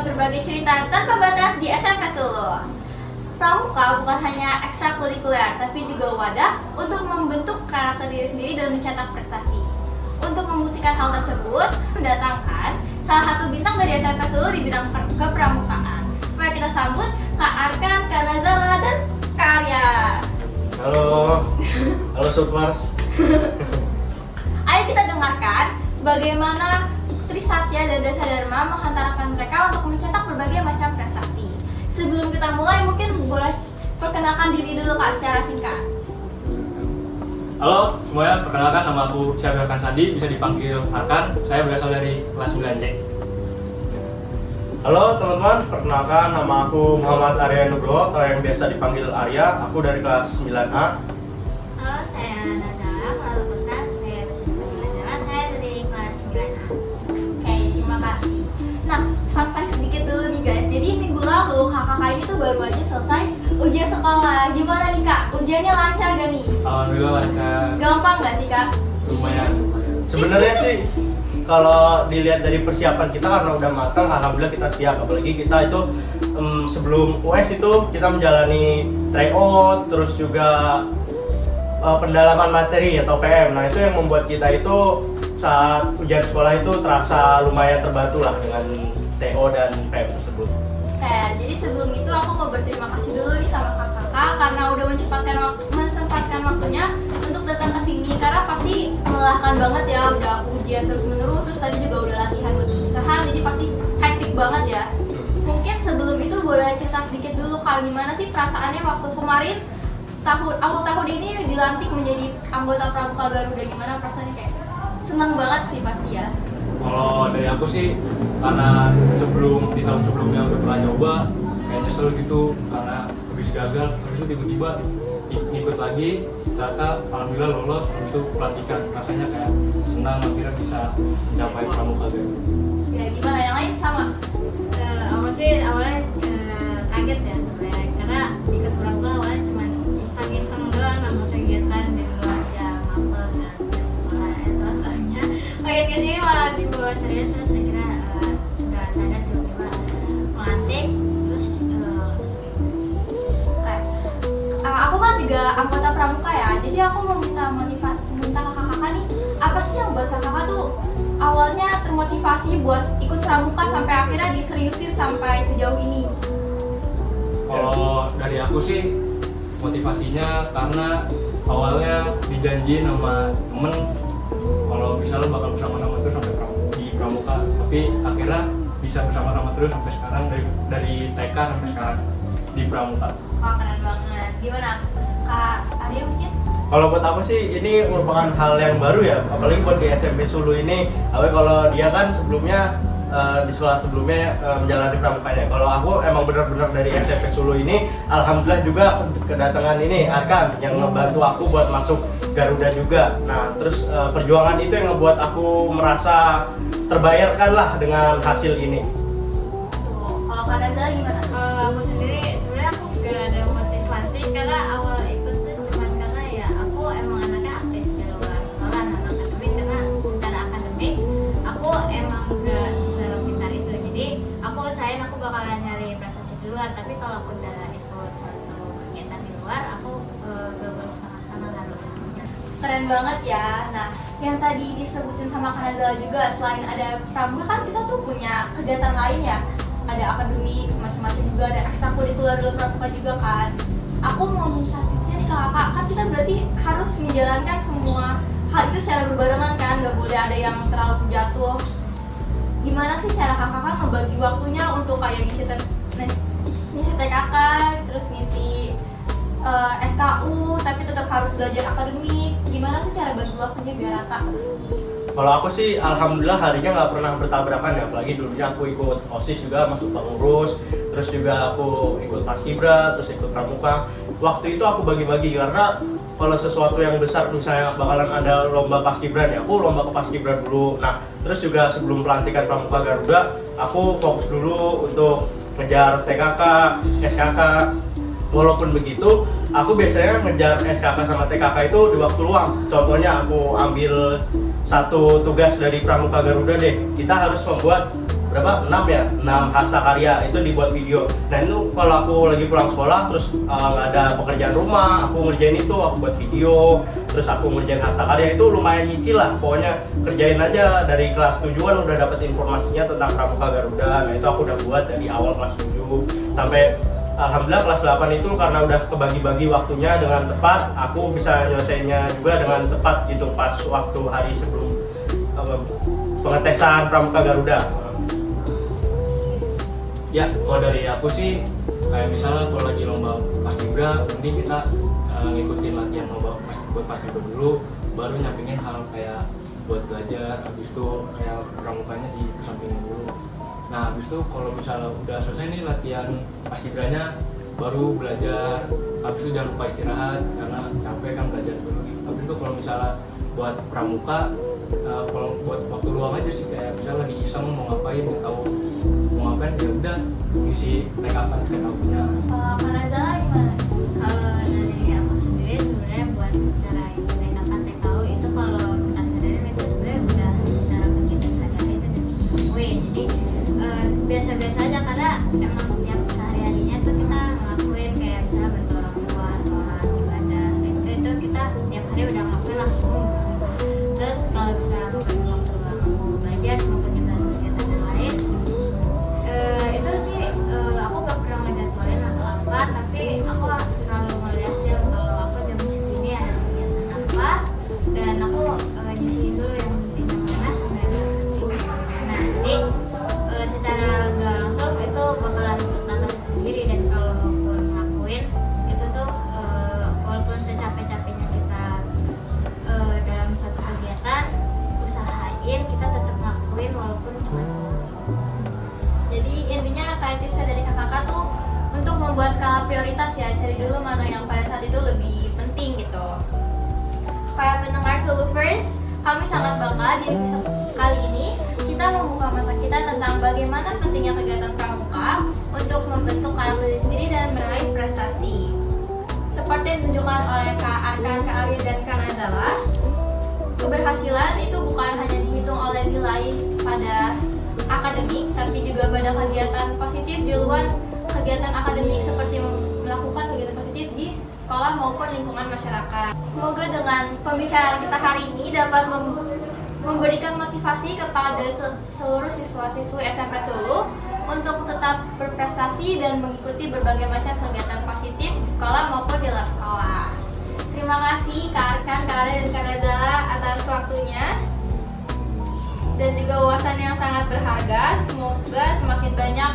mendengarkan berbagai cerita tanpa batas di SMP Solo. Pramuka bukan hanya ekstrakurikuler, tapi juga wadah untuk membentuk karakter diri sendiri dan mencetak prestasi. Untuk membuktikan hal tersebut, mendatangkan salah satu bintang dari SMP Solo di bidang kepramukaan. Mari kita sambut Kak Arkan, Kak Nazala, dan Kak Arya. Halo, halo Supers. Ayo kita dengarkan bagaimana Trisatya dan Dasa Dharma menghantarkan mereka untuk mencetak berbagai macam prestasi. Sebelum kita mulai, mungkin boleh perkenalkan diri dulu Kak secara singkat. Halo semuanya, perkenalkan nama aku Syafir Arkan Sandi, bisa dipanggil Arkan. Saya berasal dari kelas 9C. Halo teman-teman, perkenalkan nama aku Muhammad Arya Nugroho atau yang biasa dipanggil Arya. Aku dari kelas 9A. Halo, saya Nazala, Muhammad Ustaz. Saya bisa dipanggil Nazala, saya dari kelas 9A. Oke, terima kasih. Nah, fun fact sedikit dulu nih guys. Jadi minggu lalu kakak ini tuh baru aja selesai ujian sekolah. Gimana nih Kak? Ujiannya lancar gak nih? Alhamdulillah lancar. Gampang gak sih Kak? Lumayan. Sebenarnya sih kalau dilihat dari persiapan kita karena udah matang, alhamdulillah kita siap. Apalagi kita itu sebelum US itu kita menjalani tryout, terus juga pendalaman materi atau PM. Nah itu yang membuat kita itu saat ujian sekolah itu terasa lumayan terbantu lah dengan TO dan PM tersebut. Jadi sebelum itu aku mau berterima kasih dulu nih sama kakak karena udah menyempatkan waktunya untuk datang ke sini, karena pasti melelahkan banget ya, udah ujian terus menerus, terus tadi juga udah latihan buat perpisahan, jadi pasti hektik banget ya. Mungkin sebelum itu boleh cerita sedikit dulu Kak, gimana sih perasaannya waktu kemarin awal tahun ini dilantik menjadi anggota Pramuka Garuda, gimana perasaannya? Kayak seneng banget sih pasti ya. Kalau dari aku sih, karena di tahun sebelumnya udah pernah coba, kayak nyesel gitu karena habis gagal, habis itu tiba-tiba ngikut lagi, ternyata alhamdulillah lolos, habis itu pelantikan. Rasanya kayak senang akhirnya bisa mencapai Pramuka Garuda. Ya gimana, yang lain sama? Aku sih awalnya kaget ya sebenarnya, karena ikut Pramuka awalnya cuma iseng-iseng doang, nambah kegiatan di luar jam mapel dan jam sekolah itu. Makin kesini malah dibawa serius, terus saya kira udah sadar tiba-tiba melantik, terus lulus. Aku kan juga anggota Pramuka ya, jadi aku mau minta ke kakak nih, apa sih yang buat kakak tuh awalnya termotivasi buat ikut Pramuka sampai akhirnya diseriusin sampai sejauh ini? Kalau dari aku sih, motivasinya karena awalnya dijanjiin sama temen kalau misalnya bakal bersama-sama terus sampai di Pramuka, tapi akhirnya bisa bersama-sama terus sampai sekarang, dari TK sampai sekarang di Pramuka. Wah, keren banget. Gimana Kak Arya mungkin? Kalau buat aku sih ini merupakan hal yang baru ya, apalagi buat di SMP Sulu ini. Kalau dia kan sebelumnya di sekolah sebelumnya menjalani pramukanya. Kalau aku emang benar-benar dari SMP Sulu ini, alhamdulillah juga kedatangan ini Arkan yang ngebantu aku buat masuk Garuda juga. Nah terus perjuangan itu yang ngebuat aku merasa terbayarkan lah dengan hasil ini. Tuh, kalau Kak Nazala gimana? Aku sendiri sebenarnya aku gak ada motivasi, karena awal ikut tuh cuman karena ya aku emang anaknya aktif di luar sekolah, anak akademik, karena secara akademik aku emang gak sepintar itu, jadi aku usahain aku bakalan nyari prestasi di luar, tapi kalau aku udah ikut suatu kegiatan di luar aku gak boleh setengah-setengah, harus. Keren banget ya. Nah, yang tadi disebutin sama Kak Nazala juga, selain ada Pramuka kan kita tuh punya kegiatan lain ya. Ada akademik, macam-macam juga, ada ekstrakurikuler di luar Pramuka juga kan. Aku mau minta tipsnya nih ke kakak, kan kita berarti harus menjalankan semua hal itu secara berbarengan kan, nggak boleh ada yang terlalu jatuh. Gimana sih cara kakak ngebagi waktunya untuk kayak ngisi TKK, terus ngisi SKU, tapi tetap harus belajar akademik? Gimana sih cara bagi waktunya biar rata? Kalau aku sih alhamdulillah harinya nggak pernah bertabrakan ya, apalagi dulunya aku ikut OSIS juga, masuk pengurus, terus juga aku ikut Paskibra, terus ikut Pramuka. Waktu itu aku bagi-bagi karena kalau sesuatu yang besar misalnya bakalan ada lomba Paskibra ya, aku lomba ke Paskibra dulu. Nah terus juga sebelum pelantikan Pramuka Garuda, aku fokus dulu untuk ngejar TKK, SKK. Walaupun begitu, aku biasanya ngejar SKK sama TKK itu di waktu luang. Contohnya aku ambil satu tugas dari Pramuka Garuda deh. Kita harus membuat berapa? 6 ya? 6 hasta karya itu dibuat video. Nah itu kalau aku lagi pulang sekolah terus nggak ada pekerjaan rumah, aku ngerjain itu, aku buat video, terus aku ngerjain hasta karya itu lumayan nyicil lah. Pokoknya kerjain aja dari kelas 7-an udah dapet informasinya tentang Pramuka Garuda. Nah itu aku udah buat dari awal kelas 7 sampai alhamdulillah kelas 8 itu karena udah kebagi-bagi waktunya dengan tepat, aku bisa nyelesainnya juga dengan tepat gitu pas waktu hari sebelum pengetesan Pramuka Garuda. Ya, kalau dari aku sih kayak misalnya kalau lagi lomba paskibra, mending kita ngikutin latihan lomba buat paskibra dulu, baru nyampingin hal kayak buat belajar, habis itu kayak pramukanya di kesampingin dulu. Nah, habis itu kalau misalnya udah selesai nih latihan paskibranya, baru belajar, habis itu jangan lupa istirahat karena capek kan belajar terus. Habis itu kalau misalnya buat pramuka, kalau buat waktu luang aja sih, kayak misalnya lagi iseng mau ngapain, nggak tahu mau ngapain, ya udah ngisi make up-an kayak tahunya. Kak Nazala gimana? Kalau dari aku sendiri sebenarnya buat cara isi TKP TKU itu kalau kita sadarin itu sebenarnya udah cara kita sehari-hari itu udah dilakuin. Jadi biasa-biasa aja karena emang setiap sehari-harinya tuh kita ngelakuin kayak misalnya bantu orang tua, sholat, ibadah, itu kita tiap hari udah ngelakuin langsung. Terus kalau bisa ngebantu waktu luang aku belajar sama kegiatan-kegiatan yang lain, itu sih aku gak pernah ngejadwalin atau apa, tapi aku selalu ngeliat jam kalau aku jam segini ada kegiatan apa, dan aku nyisihin dulu yang pentingnya mana sampai nanti. Nah jadi secara nggak langsung itu bakalan tertata sendiri, dan kalau aku ngelakuin itu tuh walaupun secapek-capeknya kita dalam suatu kegiatan, usahain kita tetap ngelakuin walaupun cuma sedikit. Jadi intinya kayak tipsnya dari kakak tuh untuk membuat skala prioritas ya, cari dulu mana yang pada saat itu lebih penting gitu. Para pendengar Soluvers, kami sangat bangga di episode kali ini kita membuka mata kita tentang bagaimana pentingnya kegiatan pramuka untuk membentuk karakter diri sendiri dan meraih prestasi. Seperti yang ditunjukkan oleh Kak Arkan, Kak Ari, dan Kak Nazala, keberhasilan itu bukan hanya dihitung oleh nilai pada akademik, tapi juga pada kegiatan positif di luar kegiatan akademik seperti melakukan kegiatan positif di sekolah maupun lingkungan masyarakat. Semoga dengan pembicaraan kita hari ini dapat memberikan motivasi kepada seluruh siswa-siswi SMP Sulu untuk tetap berprestasi dan mengikuti berbagai macam kegiatan positif di sekolah maupun di luar sekolah. Terima kasih Kak Arkan, Kak Ari, dan Kak Nazala atas waktunya dan juga wawasan yang sangat berharga. Semoga semakin banyak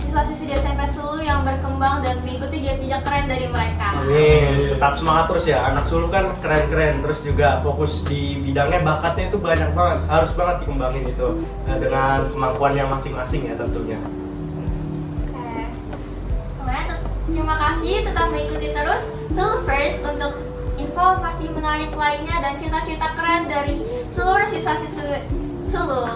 siswa-siswi di SMP Sulu yang berkembang dan mengikuti jejak keren dari mereka. Amin, tetap semangat terus ya. Anak Sulu kan keren-keren, terus juga fokus di bidangnya, bakatnya itu banyak banget, harus banget dikembangin itu dengan kemampuannya masing-masing ya tentunya. Oke. Semuanya terima kasih, tetap mengikuti terus Soluvers untuk informasi menarik lainnya dan cerita-cerita keren dari seluruh siswa-siswi Sulu.